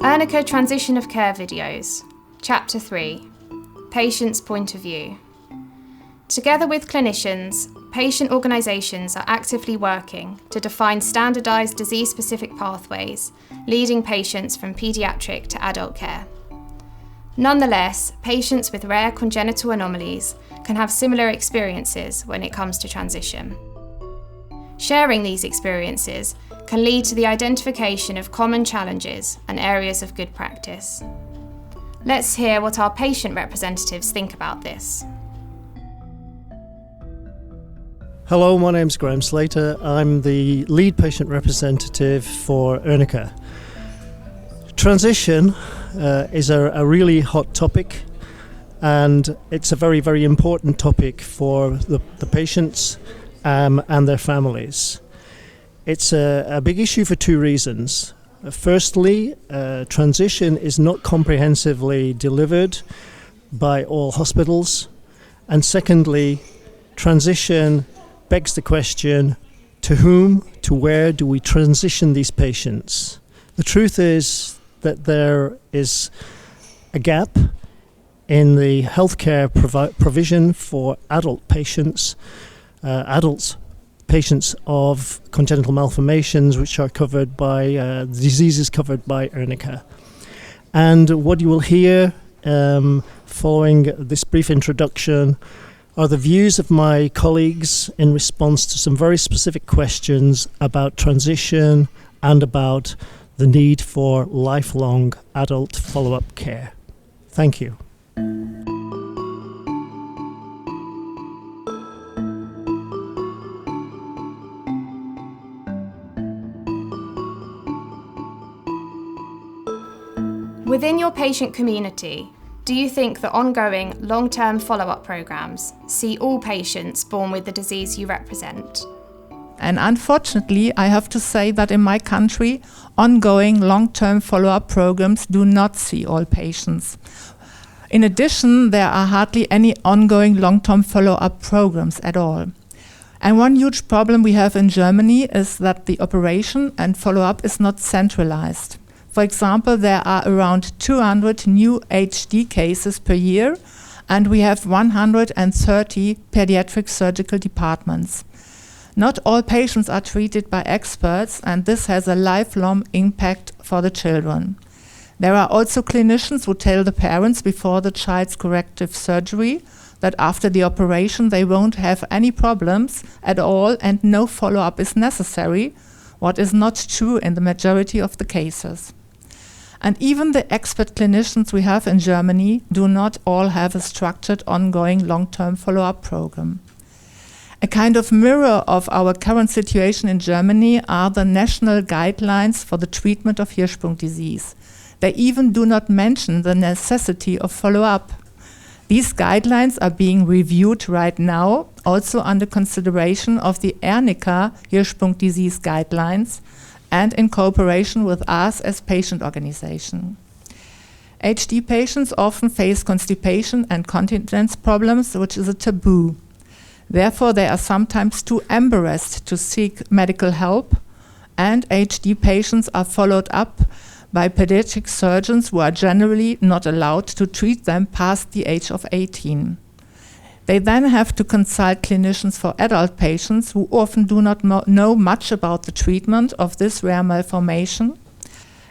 Örneke Transition of Care Videos, Chapter 3, Patient's Point of View. Together with clinicians, patient organisations are actively working to define standardised disease-specific pathways, leading patients from paediatric to adult care. Nonetheless, patients with rare congenital anomalies can have similar experiences when it comes to transition. Sharing these experiences can lead to the identification of common challenges and areas of good practice. Let's hear what our patient representatives think about this. Hello, my name's Graham Slater. I'm the lead patient representative for Örneke. Transition is a really hot topic, and it's a very, very important topic for the patients and their families. It's a big issue for two reasons. Firstly, transition is not comprehensively delivered by all hospitals. And secondly, transition begs the question, to whom, to where do we transition these patients? The truth is that there is a gap in the healthcare provision for adult patients, patients of congenital malformations which are covered by diseases covered by Örneke. And what you will hear following this brief introduction are the views of my colleagues in response to some very specific questions about transition and about the need for lifelong adult follow-up care. Thank you. Within your patient community, do you think that ongoing long-term follow-up programs see all patients born with the disease you represent? And unfortunately, I have to say that in my country, ongoing long-term follow-up programs do not see all patients. In addition, there are hardly any ongoing long-term follow-up programs at all. And one huge problem we have in Germany is that the operation and follow-up is not centralized. For example, there are around 200 new HD cases per year, and we have 130 pediatric surgical departments. Not all patients are treated by experts, and this has a lifelong impact for the children. There are also clinicians who tell the parents before the child's corrective surgery that after the operation they won't have any problems at all and no follow-up is necessary, what is not true in the majority of the cases. And even the expert clinicians we have in Germany do not all have a structured ongoing long-term follow-up program. A kind of mirror of our current situation in Germany are the national guidelines for the treatment of Hirschsprung disease. They even do not mention the necessity of follow-up. These guidelines are being reviewed right now, also under consideration of the Örneke Hirschsprung disease guidelines, and in cooperation with us as patient organization. HD patients often face constipation and continence problems, which is a taboo. Therefore, they are sometimes too embarrassed to seek medical help, and HD patients are followed up by pediatric surgeons who are generally not allowed to treat them past the age of 18. They then have to consult clinicians for adult patients who often do not know much about the treatment of this rare malformation.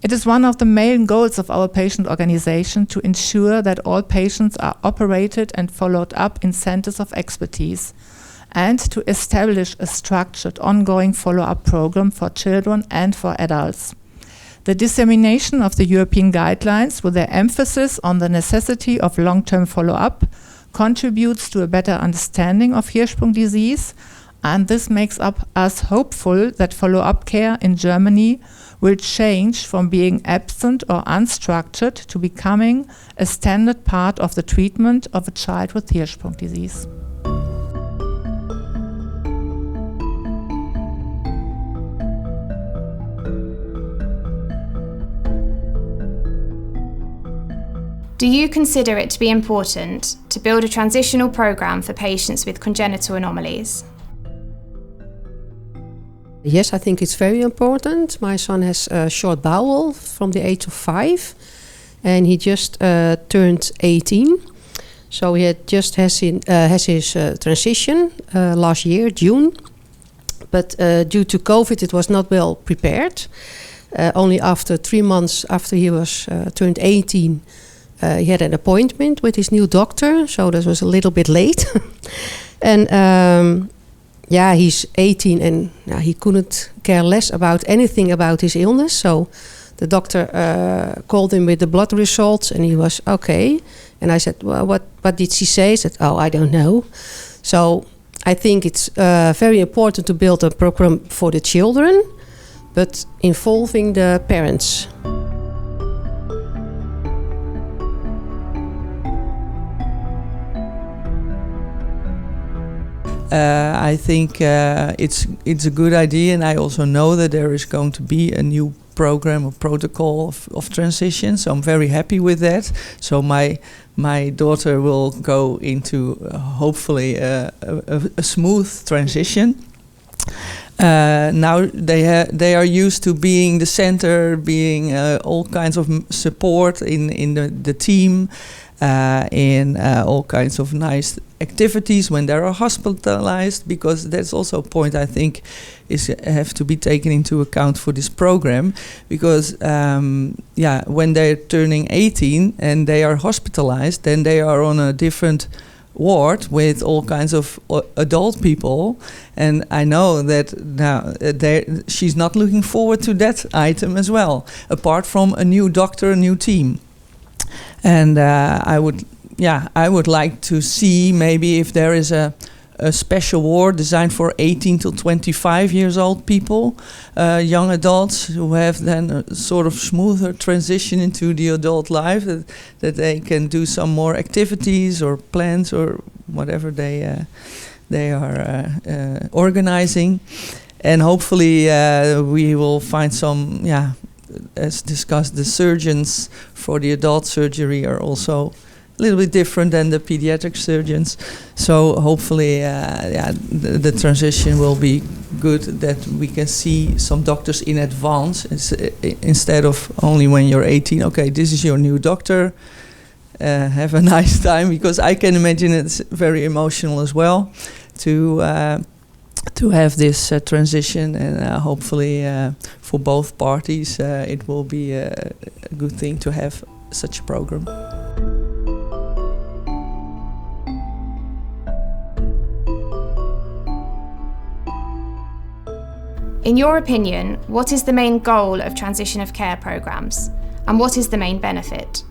It is one of the main goals of our patient organization to ensure that all patients are operated and followed up in centers of expertise, and to establish a structured ongoing follow-up program for children and for adults. The dissemination of the European guidelines, with their emphasis on the necessity of long-term follow-up, contributes to a better understanding of Hirschsprung disease, and this makes us hopeful that follow-up care in Germany will change from being absent or unstructured to becoming a standard part of the treatment of a child with Hirschsprung disease. Do you consider it to be important to build a transitional programme for patients with congenital anomalies? Yes, I think it's very important. My son has a short bowel from the age of 5, and he just turned 18. So he had just has his transition last year, June. But due to COVID, it was not well prepared. Only after 3 months after he was turned 18, he had an appointment with his new doctor. So that was a little bit late. And he's 18 and he couldn't care less about anything about his illness. So the doctor called him with the blood results and he was okay. And I said, well, what did she say? He said, oh, I don't know. So I think it's very important to build a program for the children, but involving the parents. I think it's a good idea, and I also know that there is going to be a new program or protocol of transition. So I'm very happy with that. So my daughter will go into hopefully a smooth transition. Now they are used to being the center, being all kinds of support in the team. In all kinds of nice activities when they are hospitalized, because that's also a point I think have to be taken into account for this program, because when they're turning 18 and they are hospitalized, then they are on a different ward with all kinds of adult people, and I know that now she's not looking forward to that item as well, apart from a new doctor, a new team. And I would like to see maybe if there is a special ward designed for 18 to 25 years old people, young adults who have then a sort of smoother transition into the adult life, that they can do some more activities or plans or whatever they are organizing. And hopefully we will find some, as discussed, the surgeons for the adult surgery are also a little bit different than the pediatric surgeons. So hopefully the transition will be good, that we can see some doctors in advance instead of only when you're 18. Okay, this is your new doctor. Have a nice time, because I can imagine it's very emotional as well to have this transition, and hopefully for both parties it will be a good thing to have such a program. In your opinion, what is the main goal of transition of care programs, and what is the main benefit?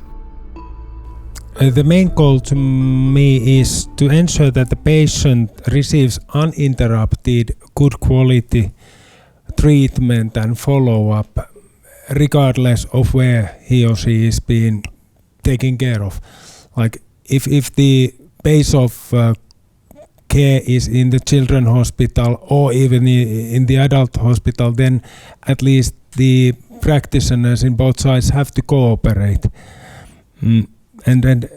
The main goal to me is to ensure that the patient receives uninterrupted, good quality treatment and follow-up, regardless of where he or she is being taken care of. Like if the base of care is in the children's hospital or even in the adult hospital, then at least the practitioners in both sides have to cooperate. And then,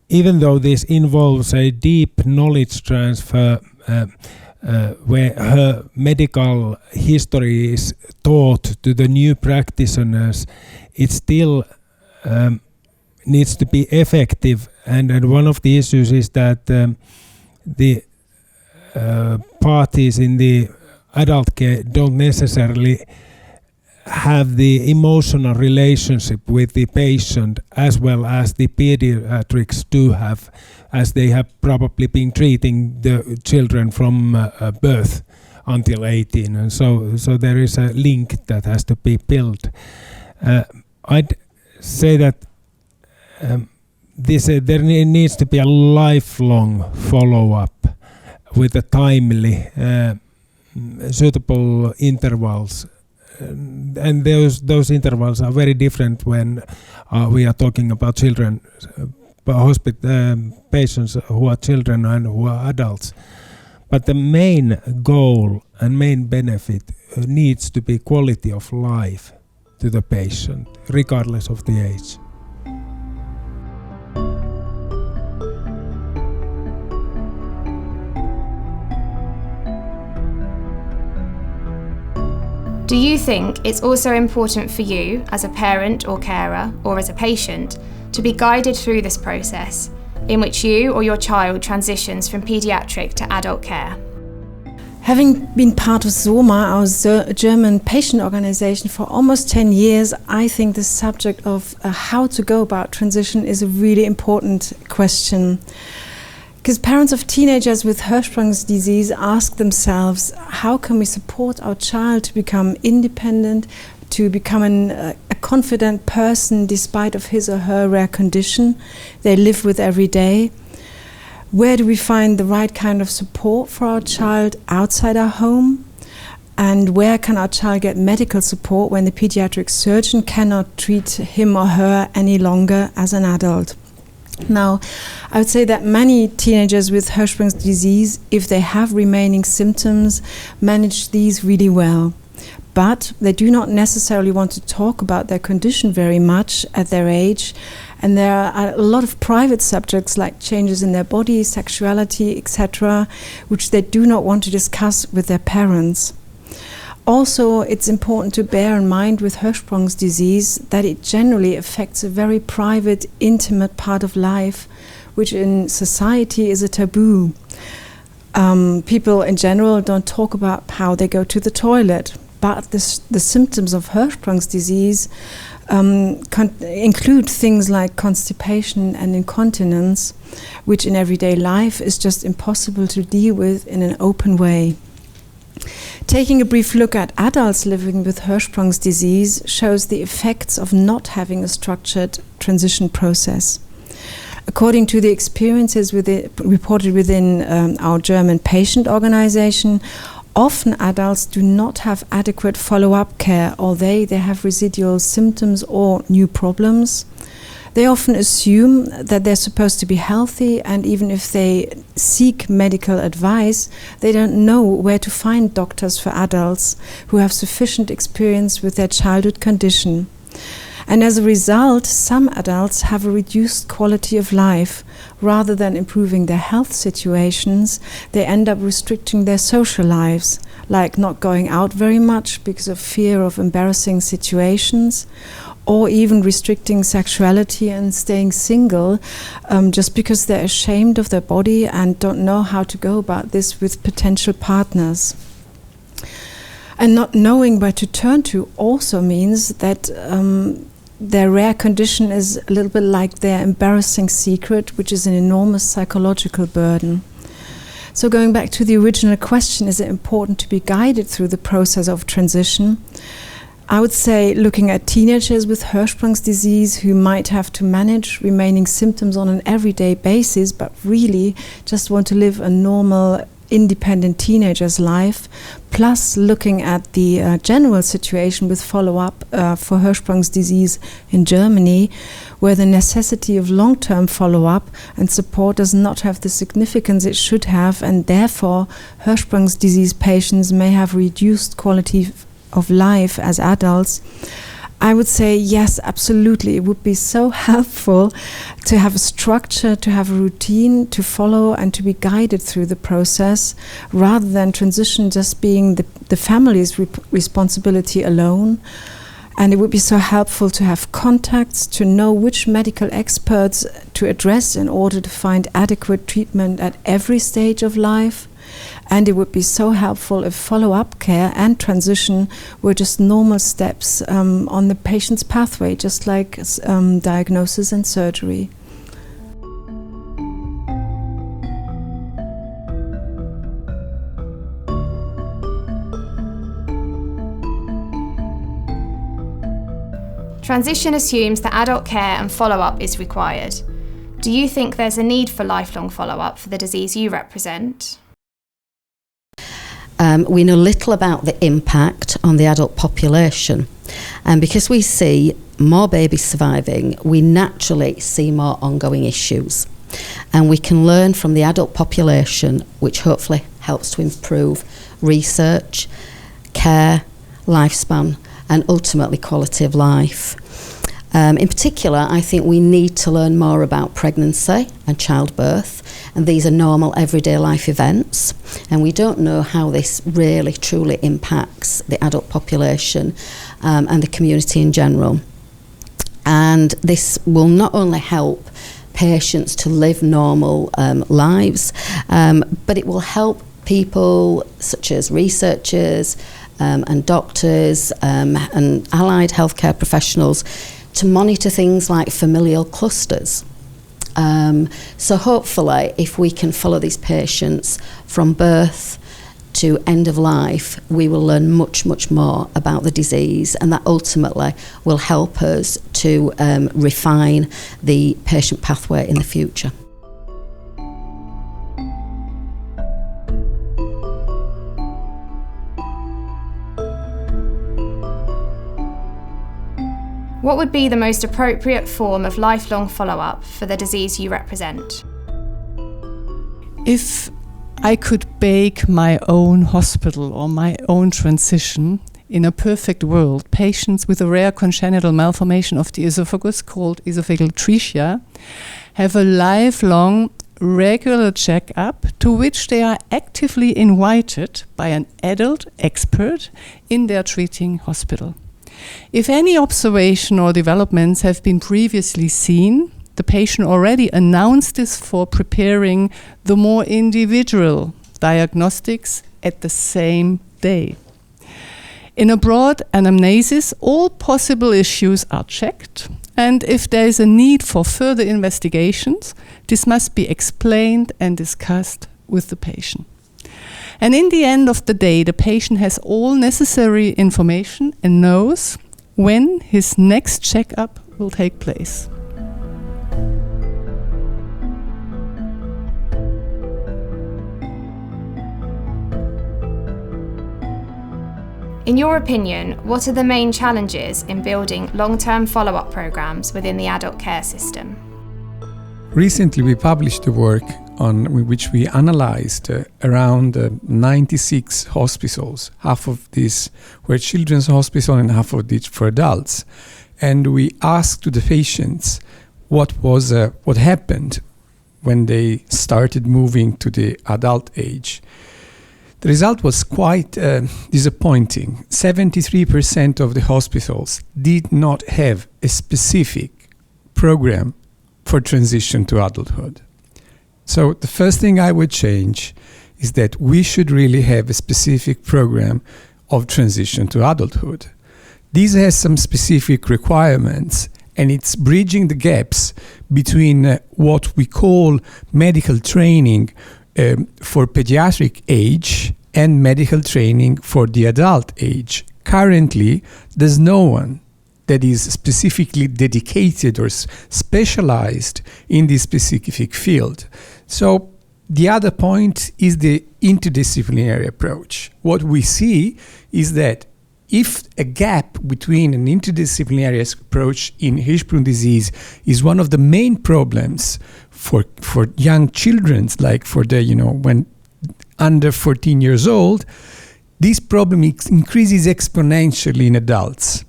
even though this involves a deep knowledge transfer where her medical history is taught to the new practitioners, it still needs to be effective. And one of the issues is that the parties in the adult care don't necessarily have the emotional relationship with the patient as well as the pediatrics do have, as they have probably been treating the children from birth until 18, and so there is a link that has to be built. I'd say that there needs to be a lifelong follow-up with a timely, suitable intervals. And those intervals are very different when we are talking about children, patients who are children and who are adults. But the main goal and main benefit needs to be quality of life to the patient, regardless of the age. Do you think it's also important for you, as a parent or carer, or as a patient, to be guided through this process, in which you or your child transitions from paediatric to adult care? Having been part of SOMA, our German patient organization, for almost 10 years, I think the subject of how to go about transition is a really important question. Because parents of teenagers with Hirschsprung's disease ask themselves, how can we support our child to become independent, to become a confident person despite of his or her rare condition they live with every day? Where do we find the right kind of support for our child outside our home? And where can our child get medical support when the pediatric surgeon cannot treat him or her any longer as an adult? Now, I would say that many teenagers with Hirschsprung's disease, if they have remaining symptoms, manage these really well. But they do not necessarily want to talk about their condition very much at their age. And there are a lot of private subjects like changes in their body, sexuality, etc., which they do not want to discuss with their parents. Also, it's important to bear in mind with Hirschsprung's disease that it generally affects a very private, intimate part of life, which in society is a taboo. People in general don't talk about how they go to the toilet, but the symptoms of Hirschsprung's disease include things like constipation and incontinence, which in everyday life is just impossible to deal with in an open way. Taking a brief look at adults living with Hirschsprung's disease shows the effects of not having a structured transition process. According to the experiences reported within our German patient organization, often adults do not have adequate follow-up care, although they have residual symptoms or new problems. They often assume that they're supposed to be healthy, and even if they seek medical advice, they don't know where to find doctors for adults who have sufficient experience with their childhood condition. And as a result, some adults have a reduced quality of life. Rather than improving their health situations, they end up restricting their social lives, like not going out very much because of fear of embarrassing situations, or even restricting sexuality and staying single just because they're ashamed of their body and don't know how to go about this with potential partners. And not knowing where to turn to also means that their rare condition is a little bit like their embarrassing secret, which is an enormous psychological burden. So going back to the original question, is it important to be guided through the process of transition? I would say looking at teenagers with Hirschsprung's disease who might have to manage remaining symptoms on an everyday basis, but really just want to live a normal, independent teenager's life, plus looking at the general situation with follow-up for Hirschsprung's disease in Germany, where the necessity of long-term follow-up and support does not have the significance it should have, and therefore Hirschsprung's disease patients may have reduced quality of life as adults. I would say yes, absolutely. It would be so helpful to have a structure, to have a routine to follow and to be guided through the process, rather than transition just being the family's responsibility alone. And it would be so helpful to have contacts, to know which medical experts to address in order to find adequate treatment at every stage of life. And it would be so helpful if follow-up care and transition were just normal steps on the patient's pathway, just like diagnosis and surgery. Transition assumes that adult care and follow-up is required. Do you think there's a need for lifelong follow-up for the disease you represent? We know little about the impact on the adult population, and because we see more babies surviving, we naturally see more ongoing issues, and we can learn from the adult population, which hopefully helps to improve research, care, lifespan, and ultimately quality of life. In particular, I think we need to learn more about pregnancy and childbirth, and these are normal everyday life events, and we don't know how this really truly impacts the adult population and the community in general. And this will not only help patients to live normal lives, but it will help people such as researchers and doctors and allied healthcare professionals to monitor things like familial clusters. So hopefully, if we can follow these patients from birth to end of life, we will learn much, much more about the disease, and that ultimately will help us to refine the patient pathway in the future. What would be the most appropriate form of lifelong follow-up for the disease you represent? If I could bake my own hospital or my own transition, in a perfect world, patients with a rare congenital malformation of the esophagus called esophageal atresia have a lifelong regular checkup to which they are actively invited by an adult expert in their treating hospital. If any observation or developments have been previously seen, the patient already announced this for preparing the more individual diagnostics at the same day. In a broad anamnesis, all possible issues are checked, and if there is a need for further investigations, this must be explained and discussed with the patient. And in the end of the day, the patient has all necessary information and knows when his next checkup will take place. In your opinion, what are the main challenges in building long-term follow-up programs within the adult care system? Recently, we published a work on which we analyzed around 96 hospitals. Half of these were children's hospitals and half of these for adults. And we asked to the patients what happened when they started moving to the adult age. The result was quite disappointing. 73% of the hospitals did not have a specific program for transition to adulthood. So the first thing I would change is that we should really have a specific program of transition to adulthood. This has some specific requirements, and it's bridging the gaps between what we call medical training for pediatric age and medical training for the adult age. Currently, there's no one that is specifically dedicated or specialized in this specific field. So the other point is the interdisciplinary approach. What we see is that if a gap between an interdisciplinary approach in Hirschsprung disease is one of the main problems for young children, like for the, when under 14 years old, this problem increases exponentially in adults.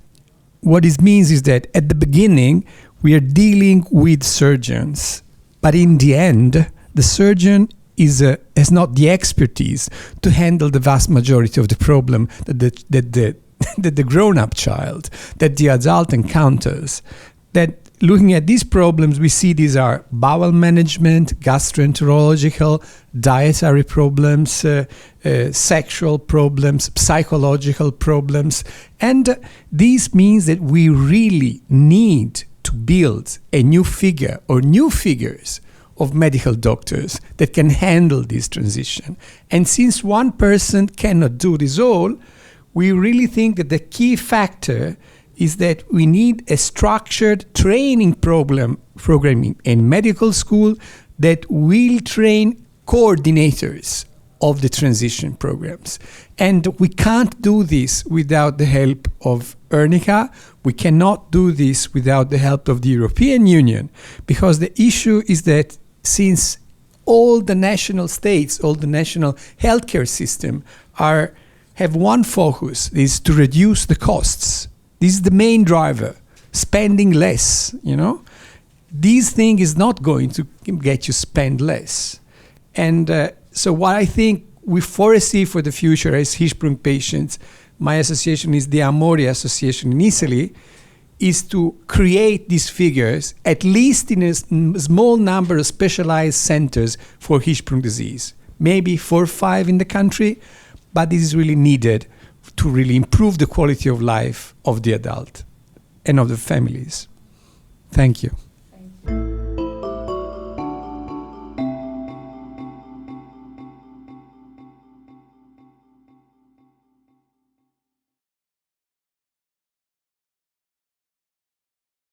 What it means is that at the beginning, we are dealing with surgeons, but in the end, the surgeon has not the expertise to handle the vast majority of the problem that the grown-up child, that the adult encounters. That looking at these problems, we see these are bowel management, gastroenterological, dietary problems, sexual problems, psychological problems. And this means that we really need to build a new figure or new figures of medical doctors that can handle this transition. And since one person cannot do this all, we really think that the key factor is that we need a structured training program in medical school that will train coordinators of the transition programs. And we can't do this without the help of ERNICA. We cannot do this without the help of the European Union, because the issue is that since all the national states, all the national healthcare system have one focus, is to reduce the costs. This is the main driver. spending less, you know. This thing is not going to get you spend less. And so what I think we foresee for the future as Hirschsprung patients, my association is the Amore Association in Italy, is to create these figures, at least in a small number of specialized centers for Hirschsprung disease. Maybe 4 or 5 in the country, but this is really needed to really improve the quality of life of the adult and of the families. Thank you.